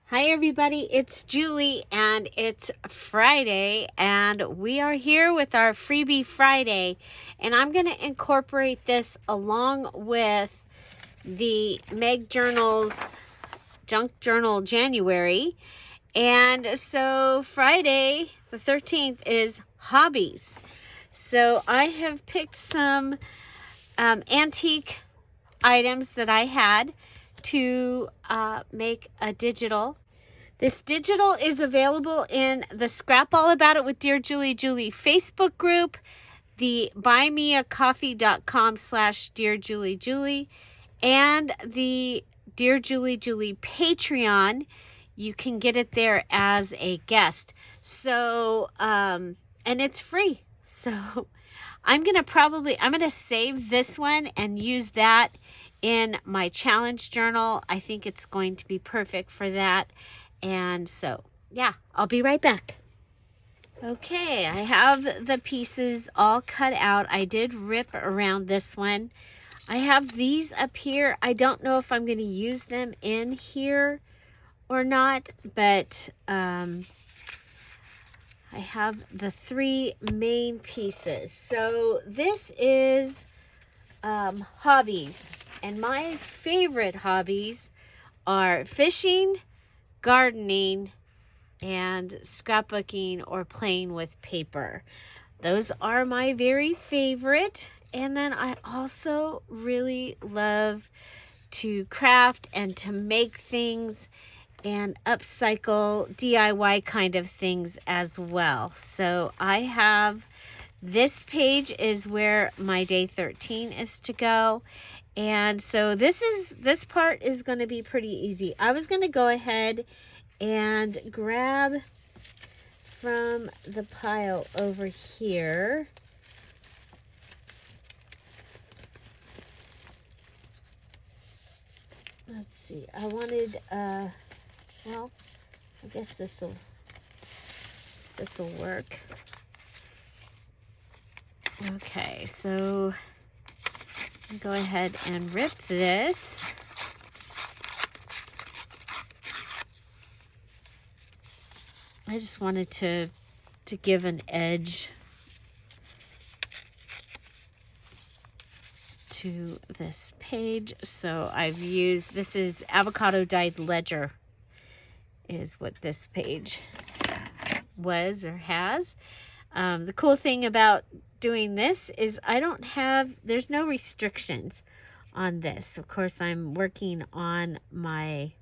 Hi everybody, it's Julie and it's Friday and we are here with our Freebie Friday, and I'm going to incorporate this along with the Meg Journal's Junk Journal January. And so Friday the 13th is Hobbies. So I have picked some antique items that I had to make a digital. This digital is available in the Scrap All About It with Dear Julie Julie Facebook group, the buymeacoffee.com/DearJulieJulie, and the Dear Julie Julie Patreon. You can get it there as a guest. So, and it's free. So I'm going to save this one and use that in my challenge journal. I think it's going to be perfect for that. And so, yeah, I'll be right back. Okay, I have the pieces all cut out. I did rip around this one. I have these up here. I don't know if I'm going to use them in here or not, but I have the three main pieces. So this is hobbies, and my favorite hobbies are fishing, gardening, and scrapbooking or playing with paper. Those are my very favorite. And then I also really love to craft and to make things and upcycle DIY kind of things as well. So I have this page is where my day 13 is to go. And so this part is going to be pretty easy. I was going to go ahead and grab from the pile over here. Let's see. I wanted, well, I guess this'll work. Okay, so go ahead and rip this. I just wanted to give an edge to this page. So I've used, this is avocado dyed ledger is what this page was or has. The cool thing about doing this is there's no restrictions on this. Of course, I'm working on my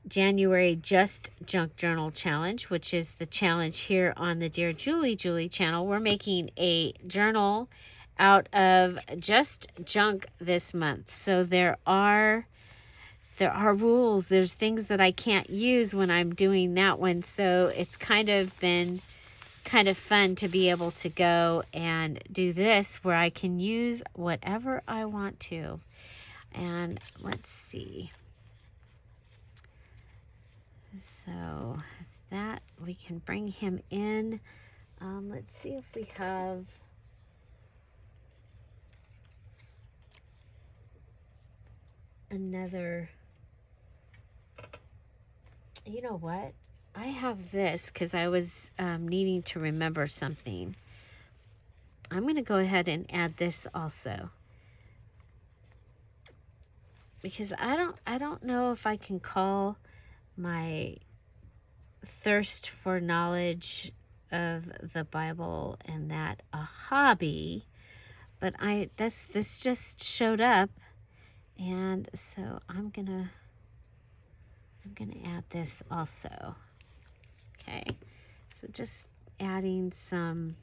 January Just Junk Journal Challenge, which is the challenge here on the Dear Julie Julie channel. We're making a journal out of just junk this month. So there are rules. There's things that I can't use when I'm doing that one. So it's kind of been kind of fun to be able to go and do this where I can use whatever I want to. And let's see. So that we can bring him in. Let's see if we have another. You know what? I have this because I was needing to remember something. I'm going to go ahead and add this also, because I don't know if I can call my thirst for knowledge of the Bible and that a hobby, but this just showed up, and so I'm gonna add this also. Okay, so just adding some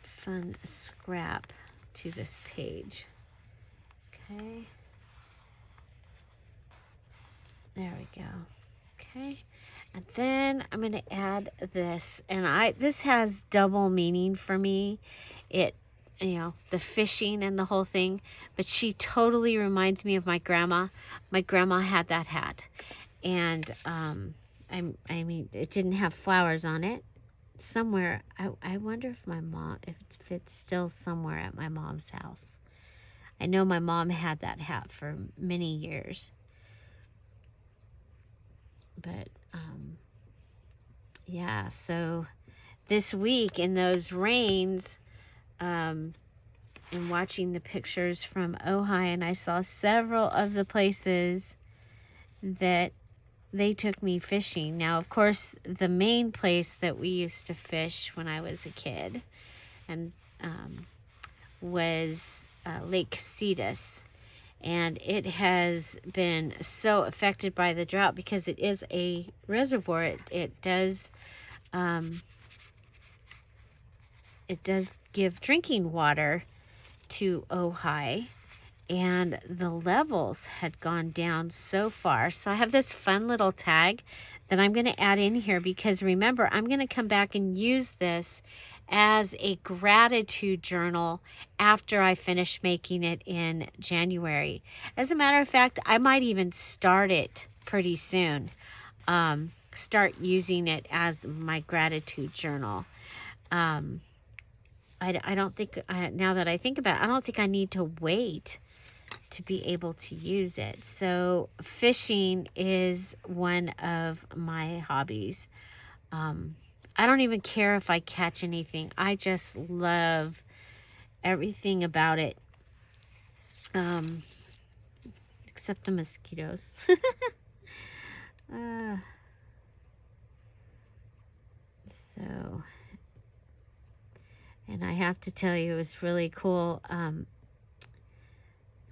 fun scrap to this page. Okay. There we go. Okay. And then I'm going to add this, and this has double meaning for me. It, the fishing and the whole thing, but she totally reminds me of my grandma. My grandma had that hat, and I mean, it didn't have flowers on it. Somewhere, I wonder if if it's still somewhere at my mom's house. I know my mom had that hat for many years. But, yeah, so this week in those rains, and watching the pictures from Ojai, and I saw several of the places that they took me fishing. Now, of course, the main place that we used to fish when I was a kid and was Lake Casitas. And it has been so affected by the drought because it is a reservoir. It does give drinking water to Ojai, and the levels had gone down so far. So I have this fun little tag that I'm going to add in here because remember, I'm going to come back and use this as a gratitude journal after I finish making it in January. As a matter of fact, I might even start it pretty soon. Start using it as my gratitude journal. I don't think, now that I think about it, I don't think I need to wait to be able to use it. So fishing is one of my hobbies. I don't even care if I catch anything. I just love everything about it. Except the mosquitoes. So, and I have to tell you, it was really cool.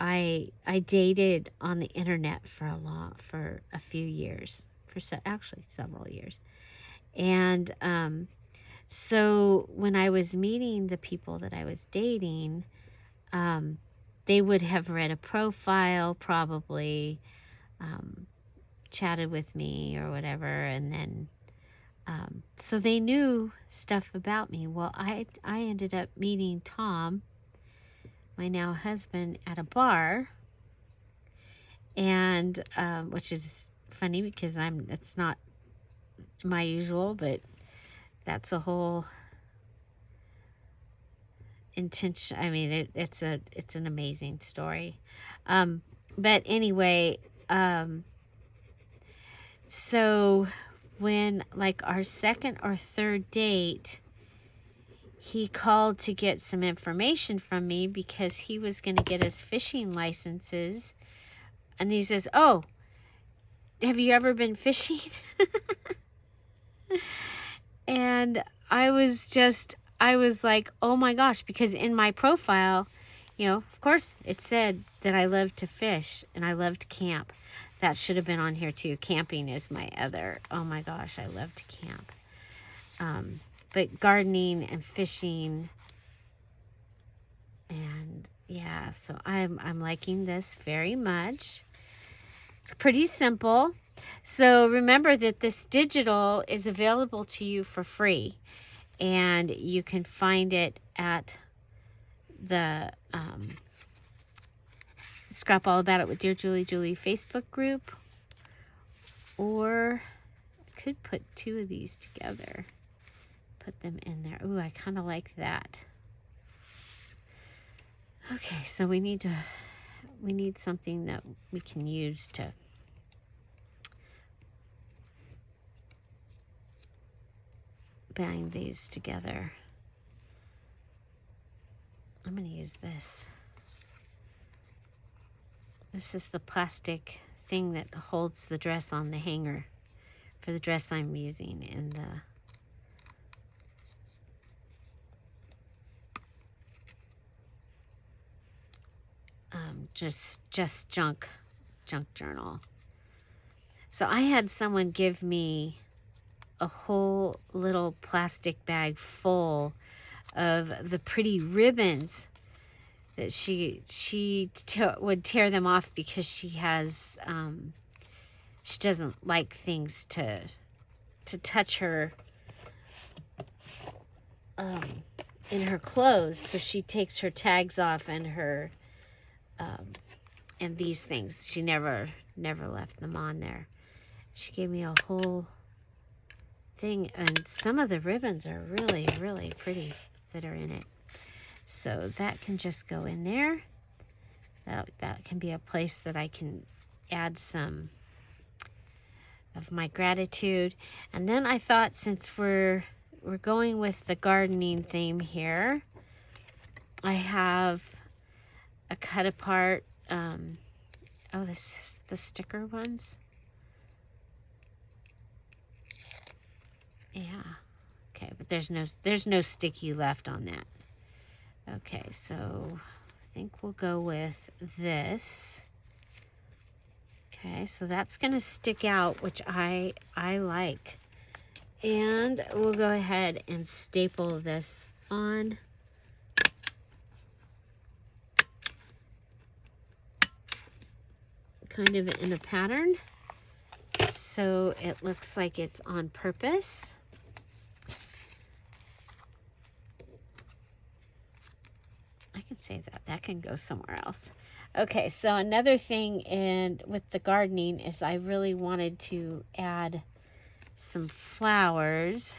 I dated on the internet for a few years, actually several years. And so when I was meeting the people that I was dating, they would have read a profile, probably chatted with me or whatever, and then so they knew stuff about me. Well, I ended up meeting Tom, my now husband, at a bar, and which is funny because it's not my usual, but that's a whole intention. I mean, it's an amazing story. But anyway, so when like our second or third date, he called to get some information from me because he was going to get his fishing licenses. And he says, "Oh, have you ever been fishing?" And I was like, oh my gosh, because in my profile, of course it said that I loved to fish and I loved camp. That should have been on here too. Camping is my other, oh my gosh, I love to camp. But gardening and fishing, and yeah, so I'm liking this very much. It's pretty simple. So remember that this digital is available to you for free, and you can find it at the Scrap All About It with Dear Julie Julie Facebook group, or I could put two of these together, put them in there. Ooh, I kind of like that. Okay, so we need something that we can use to bang these together. I'm going to use this. This is the plastic thing that holds the dress on the hanger for the dress I'm using in the just junk journal. So I had someone give me a whole little plastic bag full of the pretty ribbons that she would tear them off because she has she doesn't like things to touch her in her clothes, so she takes her tags off and her and these things. She never left them on there. She gave me a whole thing, and some of the ribbons are really, really pretty that are in it. So that can just go in there. That can be a place that I can add some of my gratitude. And then I thought, since we're going with the gardening theme here, I have a cut apart, oh, this is the sticker ones. Yeah. Okay, but there's no sticky left on that. Okay, so I think we'll go with this. Okay, so that's going to stick out, which I like. And we'll go ahead and staple this on. Kind of in a pattern, so it looks like it's on purpose. I can say that can go somewhere else. Okay, so another thing with the gardening is I really wanted to add some flowers.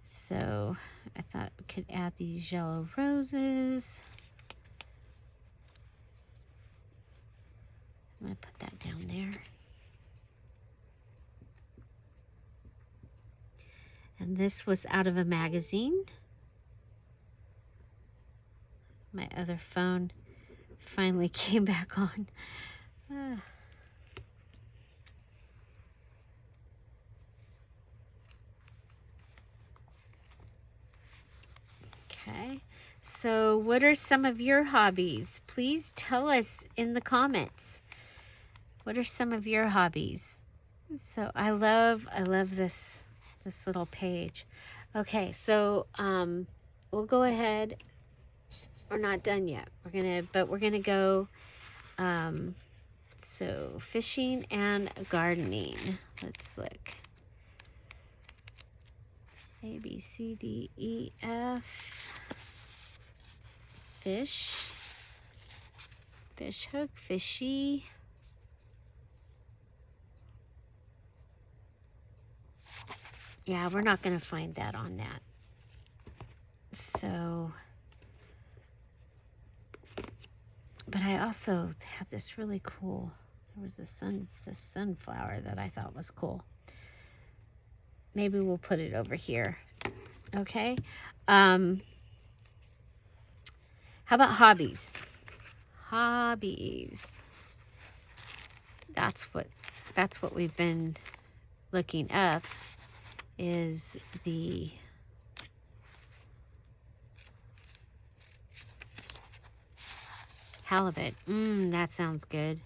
So I thought we could add these yellow roses. I'm going to put that down there. And this was out of a magazine. My other phone finally came back on. Okay, so what are some of your hobbies? Please tell us in the comments. What are some of your hobbies? So I love this little page. Okay, so we'll go ahead. We're not done yet. We're gonna go. So fishing and gardening. Let's look. A, B, C, D, E, F. Fish. Fish hook, fishy. Yeah, we're not going to find that on that. So, but I also had this really cool, there was the sunflower that I thought was cool. Maybe we'll put it over here. Okay. How about hobbies? Hobbies. That's what we've been looking up, is the halibut. That sounds good.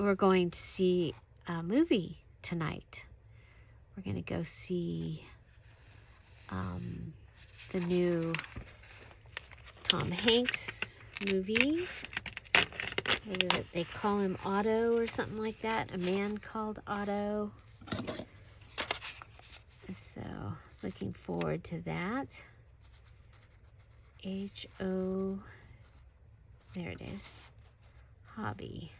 We're going to see a movie tonight. We're going to go see the new Tom Hanks movie. What is it? They call him Otto or something like that. A Man Called Otto. So, looking forward to that. H-O, there it is. Hobby.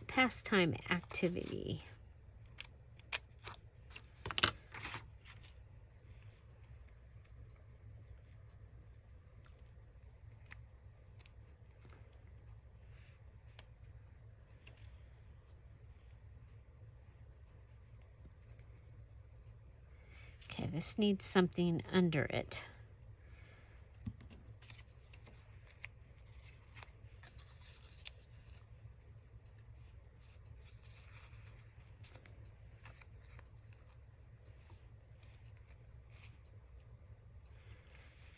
Pastime activity. Okay, this needs something under it.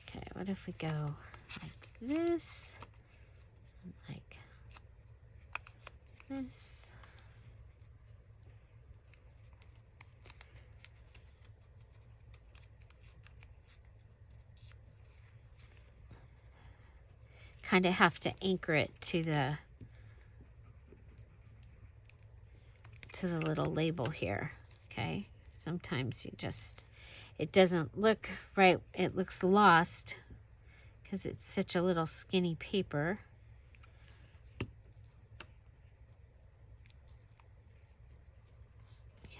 Okay, what if we go like this, and like this? Kind of have to anchor it to the little label here. Okay, sometimes it doesn't look right. It looks lost because it's such a little skinny paper.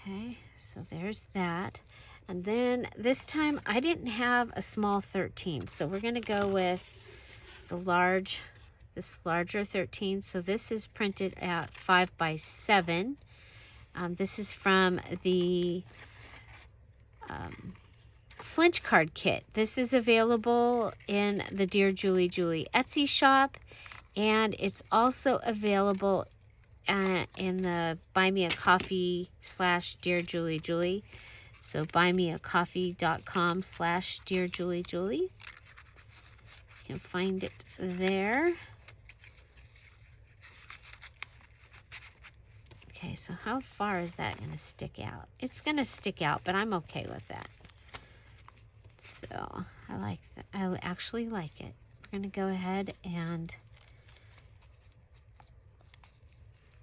Okay, so there's that. And then this time I didn't have a small 13, so we're going to go with this larger 13. So this is printed at 5x7. This is from the Flinch card kit. This is available in the Dear Julie Julie Etsy shop, and it's also available in the Buy Me a Coffee / Dear Julie Julie. So buymeacoffee.com / Dear Julie Julie. You can find it there. Okay, so how far is that going to stick out? It's going to stick out, but I'm okay with that. So I like that. I actually like it. We're going to go ahead and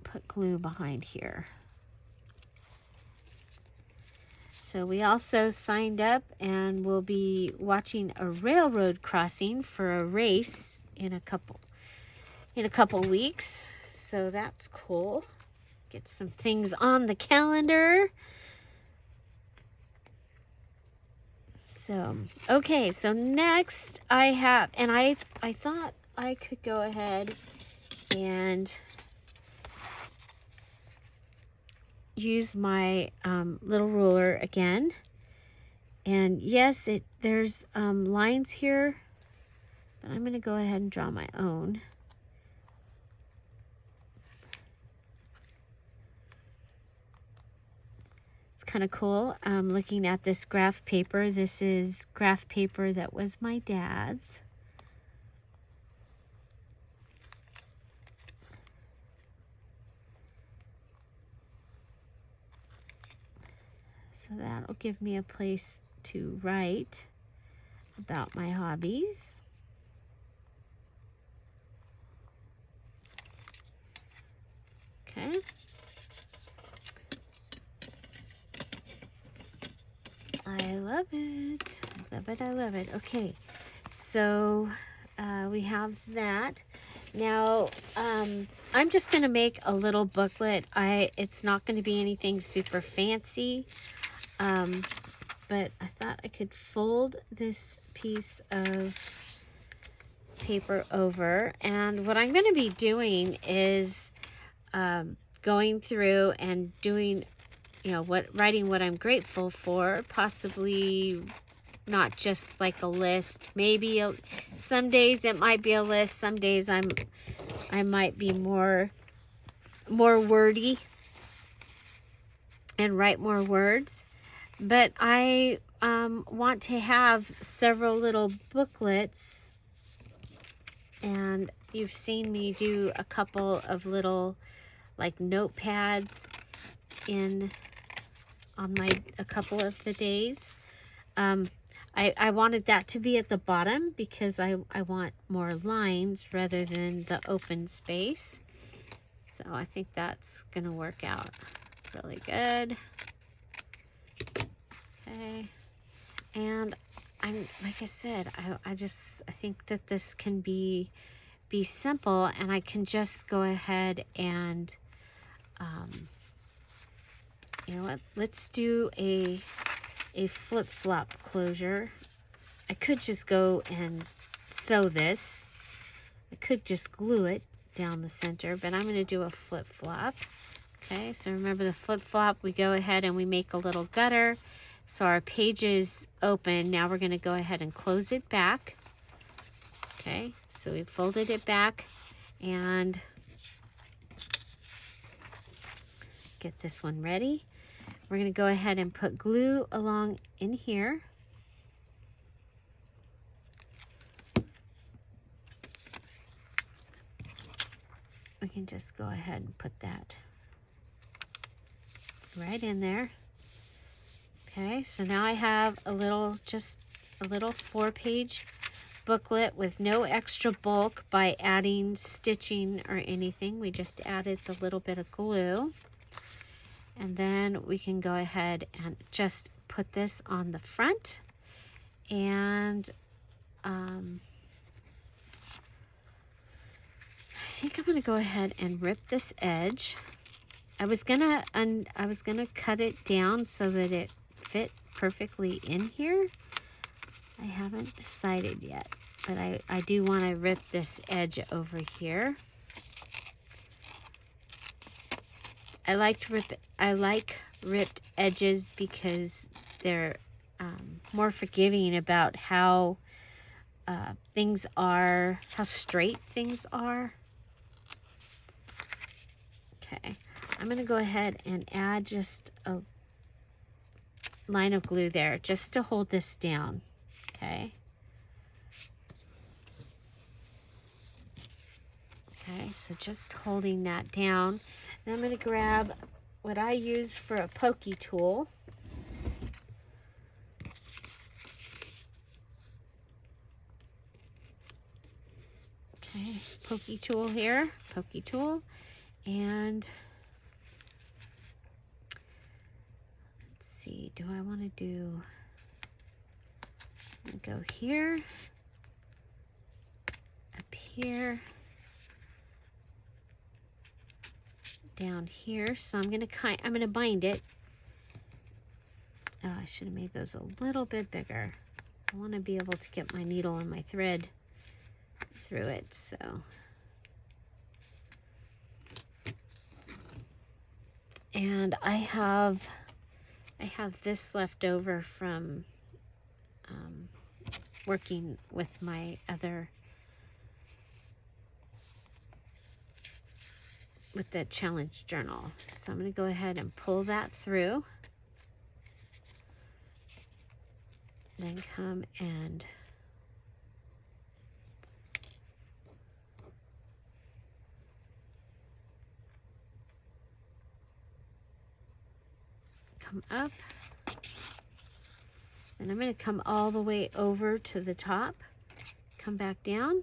put glue behind here. So we also signed up and we'll be watching a railroad crossing for a race in a couple weeks. So that's cool. Get some things on the calendar. So, okay, so next I have, and I thought I could go ahead and use my little ruler again. And yes, there's lines here, but I'm going to go ahead and draw my own. Kind of cool. Looking at this graph paper. This is graph paper that was my dad's. So that'll give me a place to write about my hobbies. Okay. I love it. I love it. I love it. Okay, so we have that. Now, I'm just going to make a little booklet. It's not going to be anything super fancy, but I thought I could fold this piece of paper over. And what I'm going to be doing is going through and doing, writing what I'm grateful for, possibly not just like a list. Maybe some days it might be a list. Some days I might be more wordy and write more words. But I want to have several little booklets, and you've seen me do a couple of little like notepads on a couple of the days. I wanted that to be at the bottom because I want more lines rather than the open space. So I think that's gonna work out really good. Okay, and like I said, I think that this can be simple, and I can just go ahead and you know what, let's do a flip-flop closure. I could just go and sew this. I could just glue it down the center, but I'm going to do a flip-flop. Okay, so remember the flip-flop, we go ahead and we make a little gutter. So our page is open. Now we're going to go ahead and close it back. Okay, so we folded it back and get this one ready. We're going to go ahead and put glue along in here. We can just go ahead and put that right in there. Okay, so now I have just a little 4-page booklet with no extra bulk by adding stitching or anything. We just added the little bit of glue. And then we can go ahead and just put this on the front. And I think I'm going to go ahead and rip this edge. I was gonna cut it down so that it fit perfectly in here. I haven't decided yet, but I do want to rip this edge over here. I like ripped edges because they're more forgiving about how things are, how straight things are. Okay, I'm going to go ahead and add just a line of glue there just to hold this down. Okay. Okay, so just holding that down. And I'm going to grab what I use for a pokey tool. Okay, pokey tool here, pokey tool. And let's see, do I want to do, I'm gonna go here, up here, down here. So I'm gonna bind it. Oh, I should have made those a little bit bigger. I want to be able to get my needle and my thread through it, so. And I have this left over from working with my other, with the challenge journal. So I'm going to go ahead and pull that through. Then come and come up. Then I'm going to come all the way over to the top, come back down.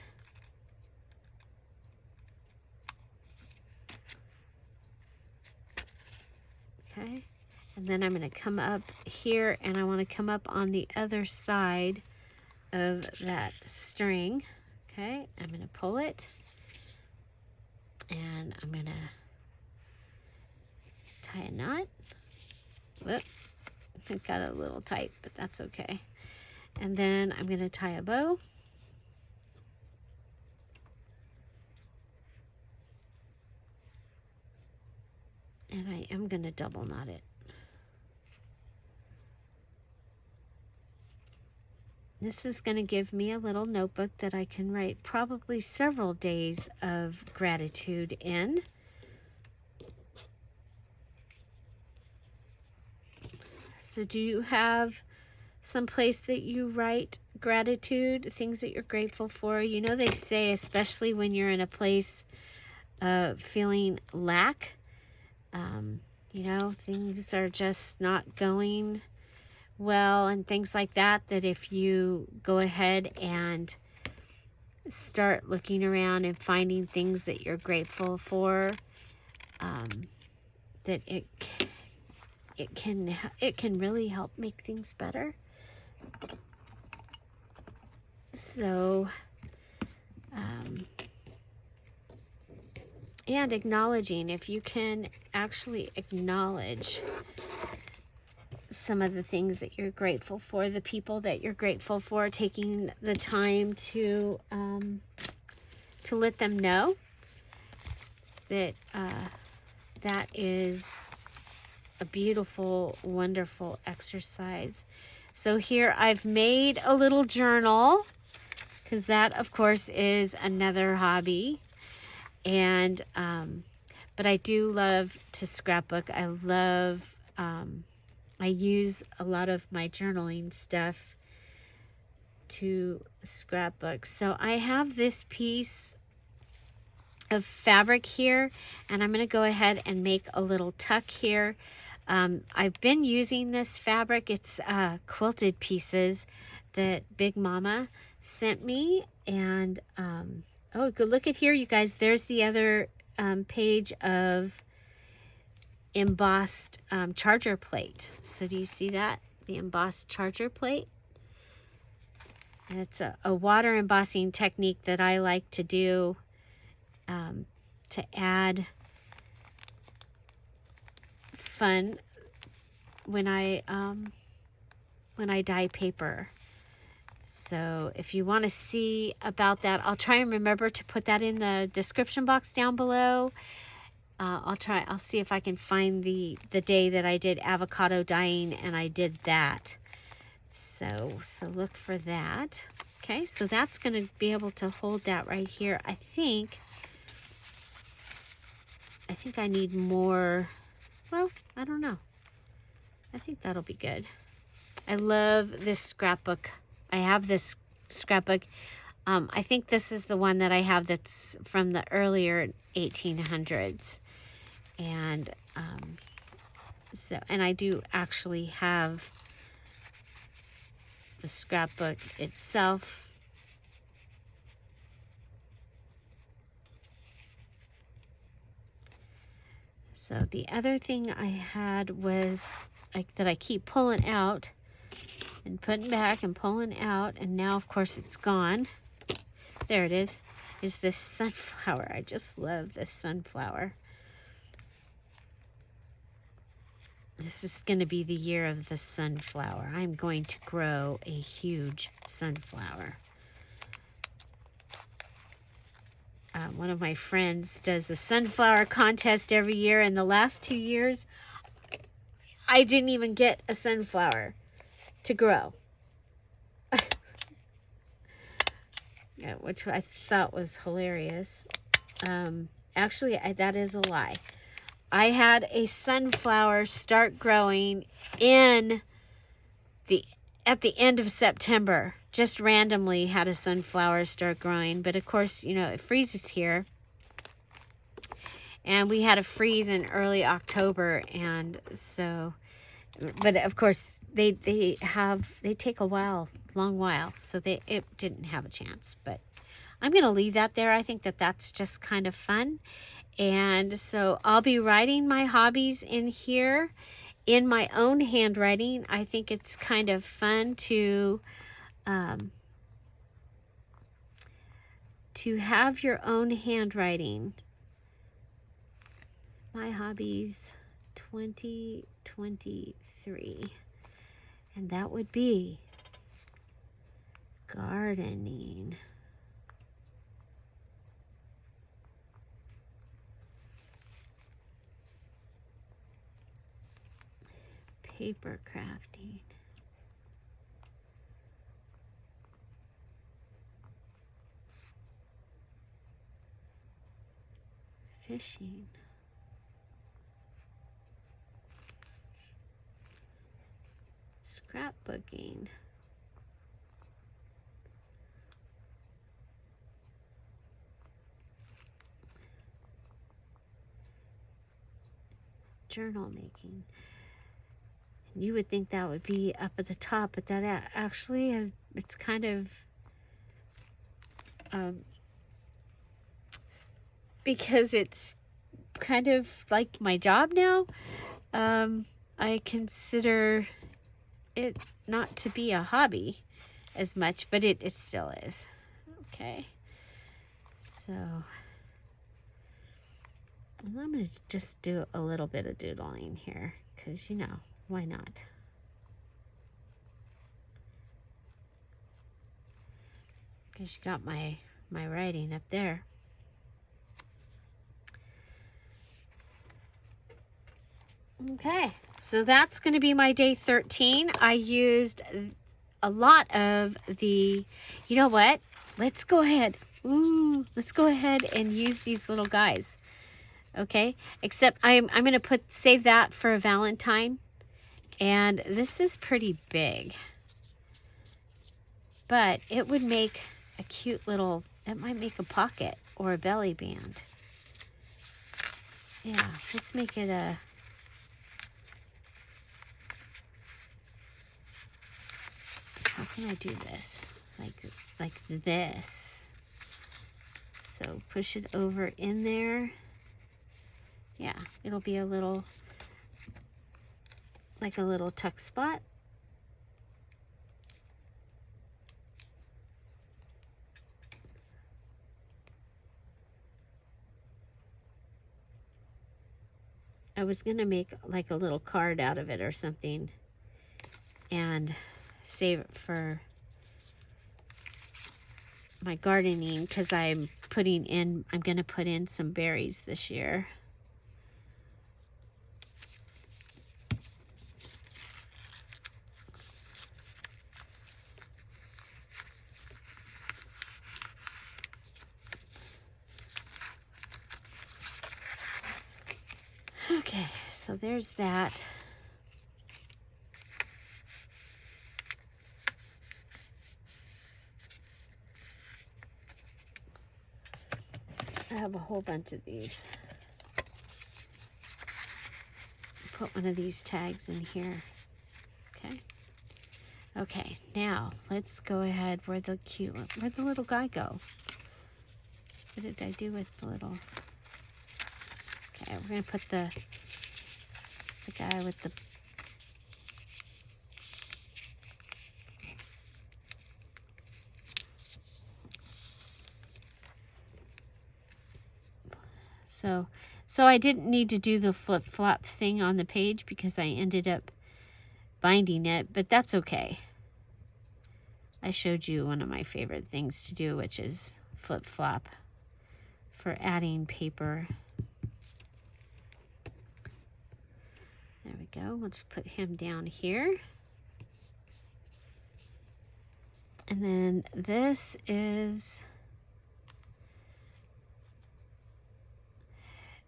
Okay, and then I'm going to come up here, and I want to come up on the other side of that string. Okay, I'm going to pull it, and I'm going to tie a knot. Whoop, it got a little tight, but that's okay. And then I'm going to tie a bow. And I am going to double knot it. This is going to give me a little notebook that I can write probably several days of gratitude in. So do you have some place that you write gratitude, things that you're grateful for? You know, they say, especially when you're in a place of feeling lack, you know, things are just not going well and things like that, that if you go ahead and start looking around and finding things that you're grateful for, that it can really help make things better. So, and acknowledging, if you can actually acknowledge some of the things that you're grateful for, the people that you're grateful for, taking the time to let them know that that is a beautiful, wonderful exercise. So here I've made a little journal, because that, of course, is another hobby. And but I do love to scrapbook. I use a lot of my journaling stuff to scrapbook. So I have this piece of fabric here, and I'm going to go ahead and make a little tuck here. I've been using this fabric. It's quilted pieces that Big Mama sent me, and oh, good, look at here, you guys. There's the other page of embossed charger plate. So do you see that? The embossed charger plate. And it's a water embossing technique that I like to do to add fun when I dye paper. So if you want to see about that, I'll try and remember to put that in the description box down below. I'll see if I can find the day that I did avocado dyeing and I did that. So look for that. Okay, so that's going to be able to hold that right here. I think I need more. Well, I don't know. I think that'll be good. I love this scrapbook. I have this scrapbook. I think this is the one that I have that's from the earlier 1800s. And and I do actually have the scrapbook itself. So the other thing I had was like that I keep pulling out and putting back and pulling out, and now of course it's gone. There it is this sunflower. I just love this sunflower. This is going to be the year of the sunflower. I'm going to grow a huge sunflower. One of my friends does a sunflower contest every year, and the last 2 years, I didn't even get a sunflower to grow. Yeah, which I thought was hilarious. Actually, that is a lie. I had a sunflower start growing at the end of September. Just randomly had a sunflower start growing. But of course, you know, it freezes here. And we had a freeze in early October. And so, but of course, they take a long while. So it didn't have a chance. But I'm going to leave that there. I think that's just kind of fun. And so I'll be writing my hobbies in here in my own handwriting. I think it's kind of fun to have your own handwriting. My hobbies 2023. And that would be gardening, paper crafting, fishing, scrapbooking, journal making. You would think that would be up at the top, but that actually it's kind of, because it's kind of like my job now, I consider it not to be a hobby as much, but it still is. Okay. So, I'm going to just do a little bit of doodling here, because, you know, why not? Because you got my writing up there. Okay, so that's going to be my day 13. I used a lot of the, you know what? Let's go ahead. Let's go ahead and use these little guys. Okay, except I'm going to save that for a Valentine. And this is pretty big. But it would make a cute little, it might make a pocket or a belly band. Yeah, let's make it a, how can I do this? Like this. So push it over in there. Yeah, it'll be a little, like a little tuck spot. I was going to make like a little card out of it or something and save it for my gardening, because I'm going to put in some berries this year. Okay, so there's that. I have a whole bunch of these. Put one of these tags in here. Okay. Okay, now let's go ahead. Where'd the little guy go? What did I do with the little... Okay, we're gonna put the guy with the... So I didn't need to do the flip-flop thing on the page because I ended up binding it, but that's okay. I showed you one of my favorite things to do, which is flip-flop for adding paper. There we go. Let's put him down here. And then this is...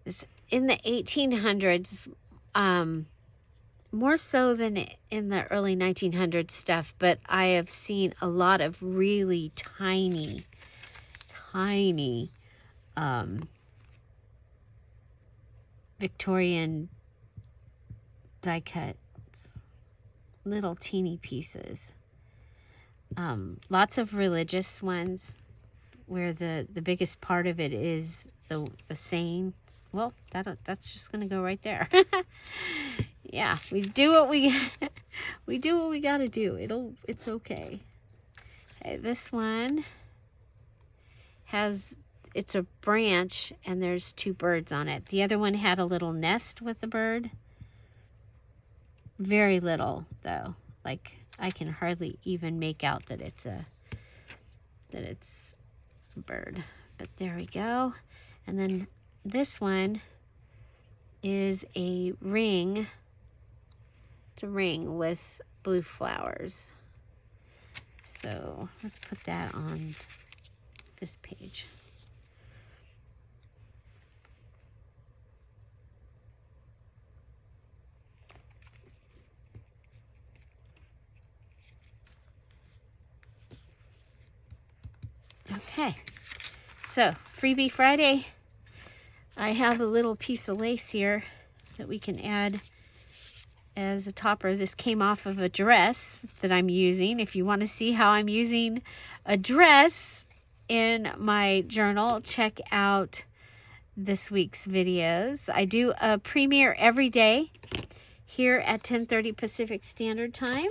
It's in the 1800s, more so than in the early 1900s stuff, but I have seen a lot of really tiny Victorian die cuts, little teeny pieces. Lots of religious ones where the biggest part of it is the saying. Well, that's just gonna go right there. Yeah, we do what we gotta do. It's okay. Okay, this one it's a branch and there's 2 birds on it. The other one had a little nest with a bird. Very little though. Like I can hardly even make out that it's a bird. But there we go. And then this one is a ring. It's a ring with blue flowers. So let's put that on this page. Okay, so Freebie Friday. I have a little piece of lace here that we can add as a topper. This came off of a dress that I'm using. If you want to see how I'm using a dress in my journal, check out this week's videos. I do a premiere every day here at 10:30 Pacific Standard Time,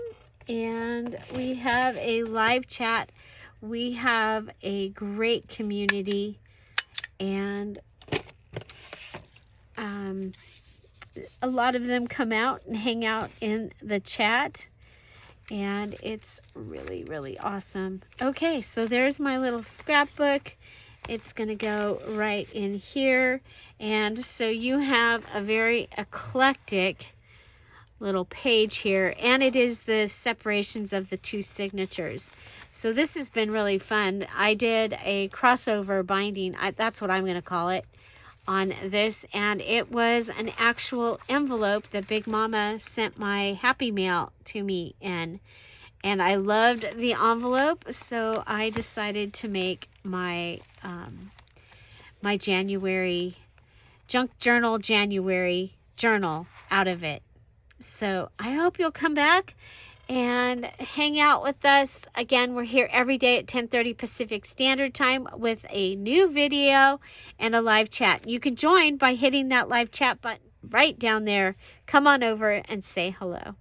and we have a live chat. We have a great community, and a lot of them come out and hang out in the chat, and it's really, really awesome. Okay, so there's my little scrapbook. It's gonna go right in here, and so you have a very eclectic little page here, and it is the separations of the 2 signatures. So this has been really fun. I did a crossover binding, that's what I'm going to call it, on this, and it was an actual envelope that Big Mama sent my Happy Mail to me in, and I loved the envelope, so I decided to make my my January Junk Journal January journal out of it. So I hope you'll come back and hang out with us. Again, we're here every day at 10:30 Pacific Standard Time with a new video and a live chat. You can join by hitting that live chat button right down there. Come on over and say hello.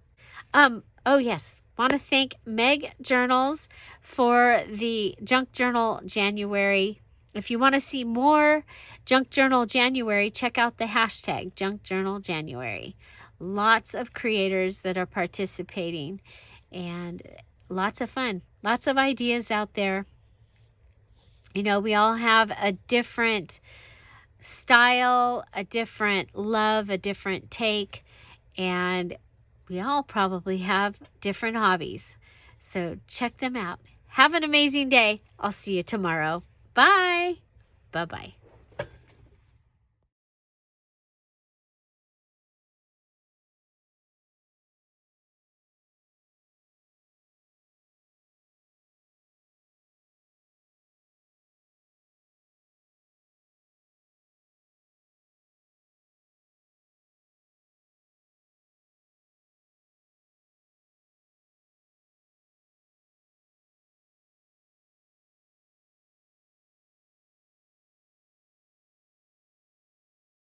Oh yes, want to thank Meg Journals for the Junk Journal January If you want to see more Junk Journal January, check out the hashtag Junkjournaljanuary. Lots of creators that are participating and lots of fun, lots of ideas out there. You know, we all have a different style, a different love, a different take, and we all probably have different hobbies. So check them out. Have an amazing day. I'll see you tomorrow. Bye. Bye-bye.